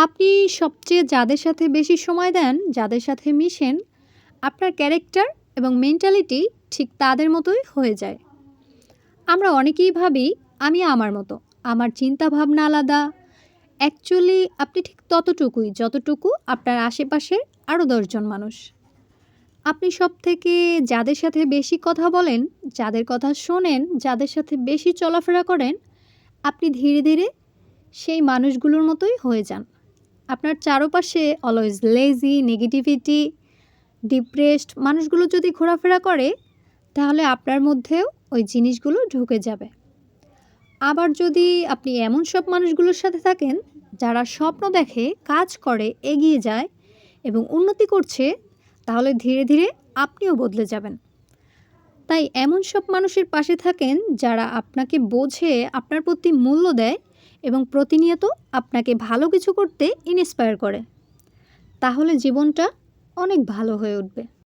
আপনি সবচেয়ে যাদের সাথে বেশি সময় দেন, যাদের সাথে মিশেন, আপনার ক্যারেক্টার এবং মেন্টালিটি ঠিক তাদের মতোই হয়ে যায়। আমরা অনেকেই ভাবি, আমি আমার মতো। আমার চিন্তাভাবনা আলাদা। অ্যাকচুয়ালি আপনি ঠিক ততটুকুই, যতটুকু আপনার আশেপাশের আরও ১০ জন মানুষ। আপনি সবথেকে যাদের সাথে বেশি কথা বলেন, যাদের কথা শোনেন, যাদের সাথে বেশি চলাফেরা করেন, আপনি ধীরে, ধীরে সেই মানুষগুলোর মতোই হয়ে যান। আপনার চারপাশে অলওয়েজ লেজি, নেগেটিভিটি, ডিপ্রেসড মানুষগুলো যদি ঘোরাফেরা করে, তাহলে আপনার মধ্যেও ওই জিনিসগুলো ঢুকে যাবে। আবার যদি আপনি এমন সব মানুষগুলোর সাথে থাকেন, যারা স্বপ্ন দেখে, কাজ করে, এগিয়ে যায় এবং উন্নতি করছে, তাহলে ধীরে, ধীরে আপনিও বদলে যাবেন। তাই এমন সব মানুষের পাশে থাকেন, যারা আপনাকে বোঝে, আপনার প্রতি মূল্য দেয় এবং প্রতিনিয়ত আপনাকে ভালো কিছু করতে ইন্সপায়ার করে। তাহলে জীবনটা অনেক ভালো হয়ে উঠবে।